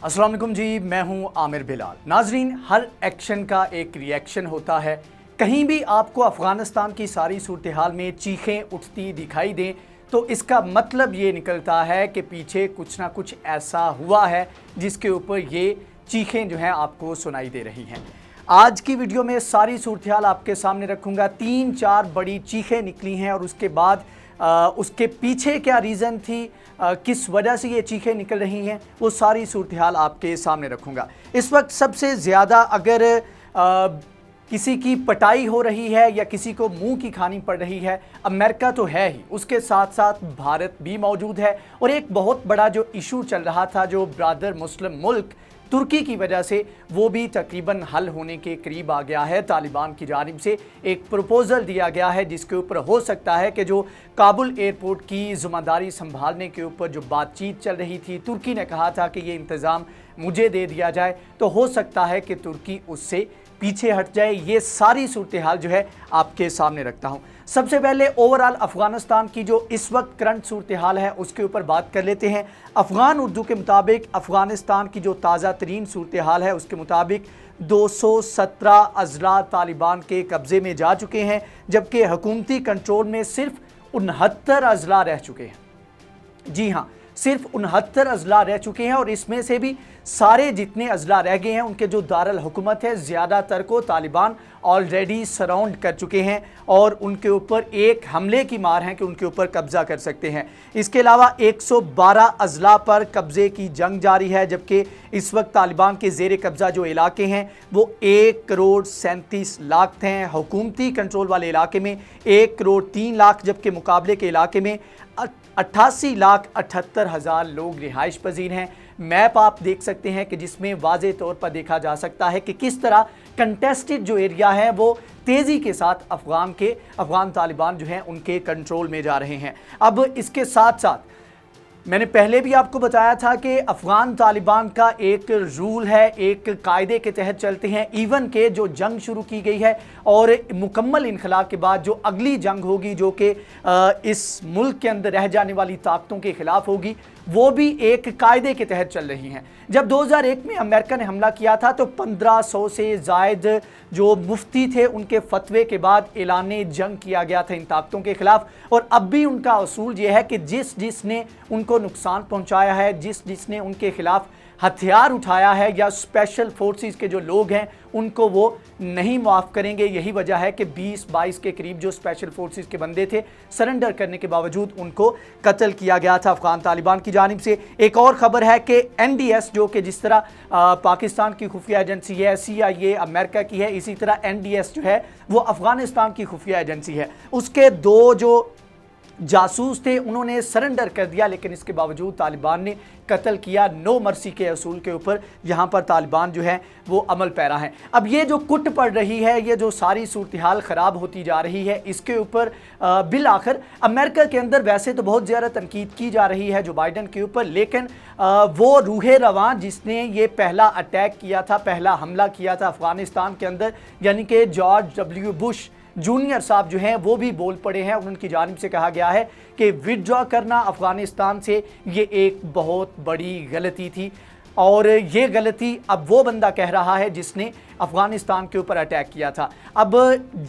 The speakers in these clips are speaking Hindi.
अस्सलाम वालेकुम जी, मैं हूं आमिर बिलाल। नाजरीन, हर एक्शन का एक रिएक्शन होता है। कहीं भी आपको अफ़गानिस्तान की सारी सूरत हाल में चीखें उठती दिखाई दें तो इसका मतलब ये निकलता है कि पीछे कुछ ना कुछ ऐसा हुआ है जिसके ऊपर ये चीखें जो हैं आपको सुनाई दे रही हैं। आज की वीडियो में सारी सूरत हाल आपके सामने रखूँगा। 3-4 बड़ी चीखें निकली हैं और उसके बाद उसके पीछे क्या रीज़न थी, किस वजह से ये चीखें निकल रही हैं, वो सारी सूरत हाल आपके सामने रखूँगा। इस वक्त सबसे ज़्यादा अगर किसी की पटाई हो रही है या किसी को मुंह की खानी पड़ रही है, अमेरिका तो है ही, उसके साथ साथ भारत भी मौजूद है। और एक बहुत बड़ा जो इशू चल रहा था, जो ब्रादर मुस्लिम मुल्क तुर्की की वजह से, वो भी तकरीबन हल होने के करीब आ गया है। तालिबान की जानिब से एक प्रपोज़ल दिया गया है जिसके ऊपर हो सकता है कि जो काबुल एयरपोर्ट की ज़िम्मेदारी संभालने के ऊपर जो बातचीत चल रही थी, तुर्की ने कहा था कि ये इंतज़ाम मुझे दे दिया जाए, तो हो सकता है कि तुर्की उससे पीछे हट जाए। ये सारी सूरत हाल जो है आपके सामने रखता हूँ। सबसे पहले ओवरऑल अफ़गानिस्तान की जो इस वक्त करंट सूरत हाल है उसके ऊपर बात कर लेते हैं। अफ़गान उर्दू के मुताबिक अफ़गानिस्तान की जो ताज़ा तरीन सूरत हाल है उसके मुताबिक 217 अजला तालिबान के कब्ज़े में जा चुके हैं, जबकि हुकूमती कंट्रोल में सिर्फ 69 अजला रह चुके हैं। जी हाँ, सिर्फ 69 अजला रह चुके हैं और इसमें से भी सारे जितने अजला रह गए हैं उनके जो दारुल हुकूमत है, ज़्यादातर को तालिबान ऑलरेडी सराउंड कर चुके हैं और उनके ऊपर एक हमले की मार है कि उनके ऊपर कब्ज़ा कर सकते हैं। इसके अलावा 112 अजला पर कब्ज़े की जंग जारी है, जबकि इस वक्त तालिबान के ज़ेर कब्ज़ा जो इलाके हैं वो 1 करोड़ 37 लाख हैं। हुकूमती कंट्रोल वाले इलाके में 1 करोड़ 3 लाख, जबकि मुकाबले के इलाके में 88,78,000 लोग रिहाइश पजीर हैं। मैप आप देख सकते हैं कि जिसमें वाज़े तौर पर देखा जा सकता है कि किस तरह कंटेस्टेड जो एरिया है वो तेज़ी के साथ अफ़गान तालिबान जो हैं उनके कंट्रोल में जा रहे हैं। अब इसके साथ साथ मैंने पहले भी आपको बताया था कि अफ़गान तालिबान का एक रूल है, एक कायदे के तहत चलते हैं। इवन के जो जंग शुरू की गई है और मुकम्मल इनखला के बाद जो अगली जंग होगी, जो कि इस मुल्क के अंदर रह जाने वाली ताकतों के ख़िलाफ़ होगी, वो भी एक कायदे के तहत चल रही हैं। जब 2001 में अमेरिका ने हमला किया था तो 1500 से ज़ायद जो मुफ्ती थे उनके फतवे के बाद ऐलान जंग किया गया था इन ताकतों के ख़िलाफ़। और अब भी उनका असूल ये है कि जिसने उनको नुकसान पहुंचाया है, जिसने उनके ख़िलाफ़ हथियार उठाया है या स्पेशल फोर्सेस के जो लोग हैं उनको वो नहीं माफ़ करेंगे। यही वजह है कि 20-22 के करीब जो स्पेशल फोर्सेस के बंदे थे, सरेंडर करने के बावजूद उनको कत्ल किया गया था अफ़गान तालिबान की जानिब से। एक और ख़बर है कि NDS, जो कि जिस तरह पाकिस्तान की खुफिया एजेंसी है, CIA अमेरिका की है, इसी तरह NDS जो है वो अफ़गानिस्तान की खुफिया एजेंसी है, उसके 2 जो जासूस थे उन्होंने सरेंडर कर दिया, लेकिन इसके बावजूद तालिबान ने कत्ल किया। नो मर्सी के असूल के ऊपर यहाँ पर तालिबान जो है वो अमल पैरा है। अब ये जो कुट पड़ रही है, ये जो सारी सूरत हाल ख़राब होती जा रही है, इसके ऊपर बिल आखिर अमेरिका के अंदर वैसे तो बहुत ज़्यादा तनकीद की जा रही है जो बाइडन के ऊपर, लेकिन वो रूहे रवां जिसने ये पहला अटैक किया था, पहला हमला किया था अफ़गानिस्तान के अंदर, यानी कि जॉर्ज W बुश जूनियर साहब जो हैं वो भी बोल पड़े हैं और उनकी जानिब से कहा गया है कि विथड्रॉ करना अफ़गानिस्तान से ये एक बहुत बड़ी गलती थी। और ये गलती अब वो बंदा कह रहा है जिसने अफ़गानिस्तान के ऊपर अटैक किया था। अब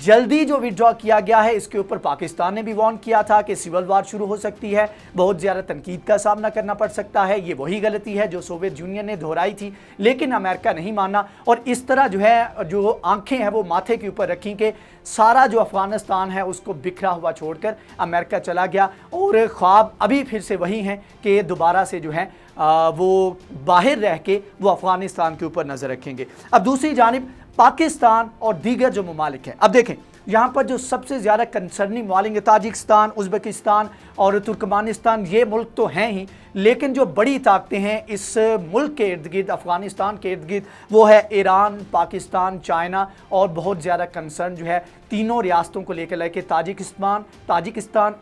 जल्दी जो विथड्रॉ किया गया है इसके ऊपर पाकिस्तान ने भी वार्न किया था कि सिविल वार शुरू हो सकती है, बहुत ज़्यादा तनकीद का सामना करना पड़ सकता है। ये वही गलती है जो सोवियत यूनियन ने दोहराई थी, लेकिन अमेरिका नहीं माना और इस तरह जो है जो आंखें हैं वो माथे के ऊपर रखी कि सारा जो अफ़गानिस्तान है उसको बिखरा हुआ छोड़कर अमेरिका चला गया। और ख्वाब अभी फिर से वही हैं कि दोबारा से जो है वो बाहर रह के वो अफ़गानिस्तान के ऊपर नज़र रखेंगे। अब दूसरी जानिब पाकिस्तान और दीगर जो ममालिक हैं, अब देखें यहाँ पर जो सबसे ज़्यादा कंसर्निंग ममालिक हैं, ताजिकिस्तान, उज़्बेकिस्तान और तुर्कमानिस्तान, ये मुल्क तो हैं ही, लेकिन जो बड़ी ताकतें हैं इस मुल्क के इर्द गिर्द, अफ़गानिस्तान के इर्द गिर्द, वो है ईरान, पाकिस्तान, चाइना और बहुत ज़्यादा कंसर्न जो है तीनों रियासतों को लेकर ताजिकिस्तान,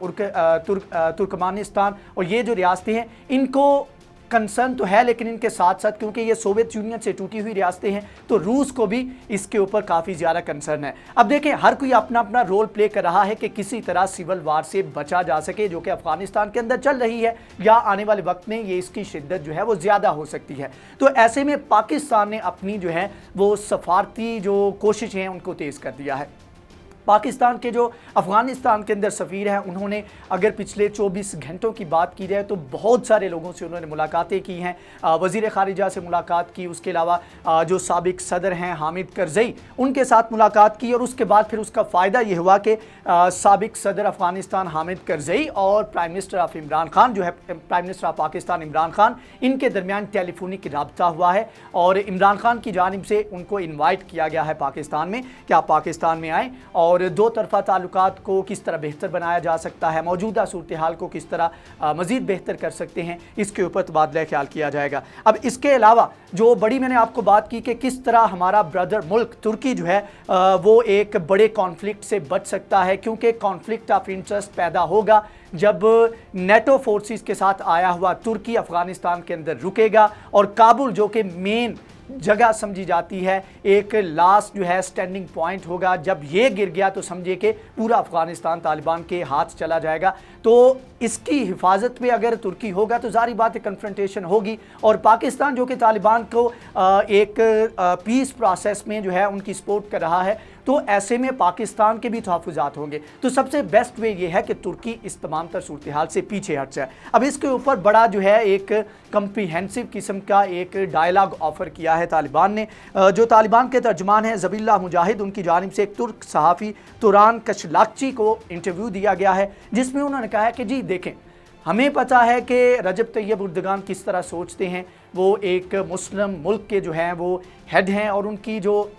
तुर्कमानिस्तान और ये जो रियासतें हैं इनको कंसर्न तो है, लेकिन इनके साथ साथ क्योंकि ये सोवियत यूनियन से टूटी हुई रियासतें हैं तो रूस को भी इसके ऊपर काफ़ी ज़्यादा कंसर्न है। अब देखें, हर कोई अपना अपना रोल प्ले कर रहा है कि किसी तरह सिविल वार से बचा जा सके, जो कि अफगानिस्तान के अंदर चल रही है, या आने वाले वक्त में ये इसकी शिद्दत जो है वो ज़्यादा हो सकती है। तो ऐसे में पाकिस्तान ने अपनी जो है वो सफारती जो कोशिशें हैं उनको तेज़ कर दिया है। पाकिस्तान के जो अफ़गानिस्तान के अंदर सफ़ीर हैं, उन्होंने अगर पिछले 24 घंटों की बात की जाए तो बहुत सारे लोगों से उन्होंने मुलाकातें की हैं। वज़ीर ख़ारिजा से मुलाकात की, उसके अलावा जो साबिक सदर हैं हामिद करज़ई, उनके साथ मुलाकात की, और उसके बाद फिर उसका फ़ायदा ये हुआ कि साबिक सदर अफ़गानिस्तान हामिद करज़ई और prime minister of Imran Khan जो है, prime minister of Pakistan Imran Khan, इनके दरमियान टेलीफोनिक रब्ता हुआ है और इमरान खान की जानिब से उनको इन्वाइट किया गया है पाकिस्तान में कि आप पाकिस्तान में आएँ और दो तरफ़ा ताल्लुकात को किस तरह बेहतर बनाया जा सकता है, मौजूदा सूरत हाल को किस तरह मज़ीद बेहतर कर सकते हैं, इसके ऊपर तबादला ख्याल किया जाएगा। अब इसके अलावा जो बड़ी मैंने आपको बात की कि किस तरह हमारा ब्रदर मुल्क तुर्की जो है वो एक बड़े कॉन्फ्लिक्ट से बच सकता है, क्योंकि कॉन्फ्लिक्ट ऑफ इंटरेस्ट पैदा होगा जब नेटो फोर्सेस के साथ आया हुआ तुर्की अफ़गानिस्तान के अंदर रुकेगा, और काबुल जो कि मेन जगह समझी जाती है, एक लास्ट जो है स्टैंडिंग पॉइंट होगा, जब ये गिर गया तो समझिए कि पूरा अफ़गानिस्तान तालिबान के हाथ चला जाएगा। तो इसकी हिफाजत में अगर तुर्की होगा तो ज़ाहिर बात है कन्फ्रंटेशन होगी, और पाकिस्तान जो कि तालिबान को एक पीस प्रोसेस में जो है उनकी सपोर्ट कर रहा है, तो ऐसे में पाकिस्तान के भी तहफ़्फ़ुज़ात होंगे। तो सबसे बेस्ट वे ये है कि तुर्की इस तमाम तर सूरत हाल से पीछे हट जाए। अब इसके ऊपर बड़ा जो है एक कम्प्रीहेंसिव किस्म का एक डायलॉग ऑफ़र किया है तालिबान ने। जो तालिबान के तर्जुमान हैं ज़बीहुल्लाह मुजाहिद, उनकी जानिब से एक तुर्क सहाफ़ी तुरान कशलाकची को इंटरव्यू दिया गया है, जिसमें उन्होंने कहा है कि जी देखें, हमें पता है कि रजब तैयब एर्दोगान किस तरह सोचते हैं, वो एक मुस्लिम मुल्क के जो हैं वो हेड हैं, और उनकी जो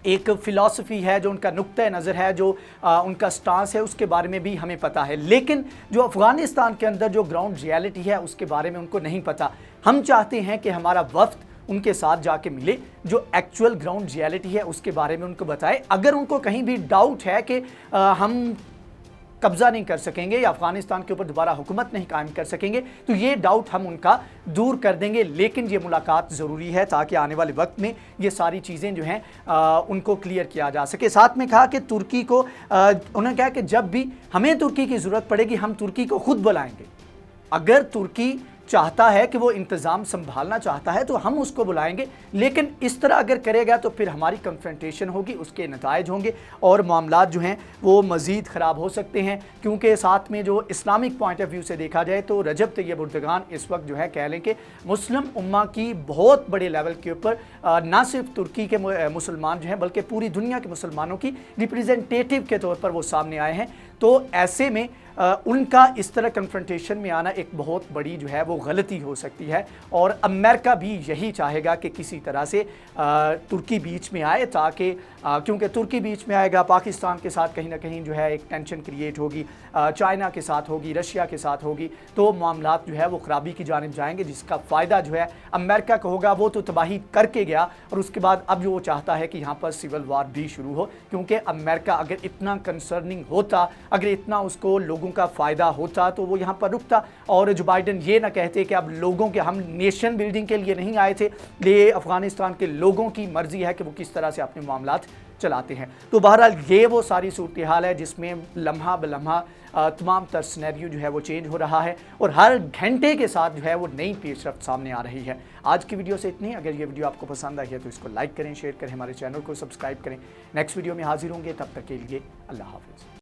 एक फ़िलासफ़ी है, जो उनका नुक्ता नज़र है, जो उनका स्टांस है, उसके बारे में भी हमें पता है। लेकिन जो अफ़गानिस्तान के अंदर जो ग्राउंड रियलिटी है उसके बारे में उनको नहीं पता। हम चाहते हैं कि हमारा वफ़द उनके साथ जाके मिले, जो एक्चुअल ग्राउंड रियलिटी है उसके बारे में उनको बताए। अगर उनको कहीं भी डाउट है कि हम कब्ज़ा नहीं कर सकेंगे या अफ़गानिस्तान के ऊपर दोबारा हुकूमत नहीं कायम कर सकेंगे, तो ये डाउट हम उनका दूर कर देंगे। लेकिन ये मुलाकात ज़रूरी है ताकि आने वाले वक्त में ये सारी चीज़ें जो हैं उनको क्लियर किया जा सके। साथ में कहा कि तुर्की को उन्होंने कहा कि जब भी हमें तुर्की की ज़रूरत पड़ेगी हम तुर्की को खुद बुलाएंगे। अगर तुर्की चाहता है कि वो इंतज़ाम संभालना चाहता है तो हम उसको बुलाएंगे, लेकिन इस तरह अगर करेगा तो फिर हमारी कन्फ्रंटेशन होगी, उसके नताइज होंगे और मामलात जो हैं वो मज़ीद ख़राब हो सकते हैं। क्योंकि साथ में जो इस्लामिक पॉइंट ऑफ व्यू से देखा जाए तो रजब तैयब एर्दोगान इस वक्त जो है कह लें कि मुस्लिम उम्मा की बहुत बड़े लेवल के ऊपर ना सिर्फ तुर्की के मुसलमान जो हैं बल्कि पूरी दुनिया के मुसलमानों की रिप्रेजेंटेटिव के तौर पर वो सामने आए हैं। तो ऐसे में उनका इस तरह कन्फ्रंटेशन में आना एक बहुत बड़ी जो है वो गलती हो सकती है, और अमेरिका भी यही चाहेगा कि किसी तरह से तुर्की बीच में आए, ताकि क्योंकि तुर्की बीच में आएगा पाकिस्तान के साथ कहीं ना कहीं जो है एक टेंशन क्रिएट होगी, चाइना के साथ होगी, रशिया के साथ होगी, तो मामलात जो है वो ख़राबी की जानिब जाएंगे, जिसका फ़ायदा जो है अमेरिका को होगा। वो तो तबाही करके गया और उसके बाद अब जो वो चाहता है कि यहाँ पर सिविल वार भी शुरू हो, क्योंकि अमेरिका अगर इतना कंसर्निंग होता, अगर इतना उसको लोगों का फ़ायदा होता तो वो यहाँ पर रुकता, और जो बाइडन ये ना कहते कि अब लोगों के, हम नेशन बिल्डिंग के लिए नहीं आए थे, ये अफ़गानिस्तान के लोगों की मर्ज़ी है कि वो किस तरह से अपने मामलात चलाते हैं। तो बहरहाल ये वो सारी सूरत हाल है जिसमें लम्हा ब लम्हा तमाम तर सिनेरियो जो है वो चेंज हो रहा है, और हर घंटे के साथ जो है वो नई पेशरफ्त सामने आ रही है। आज की वीडियो से इतनी। अगर ये वीडियो आपको पसंद आई है तो इसको लाइक करें, शेयर करें, हमारे चैनल को सब्सक्राइब करें। नेक्स्ट वीडियो में हाजिर होंगे, तब तक के लिए अल्लाह हाफ़िज़।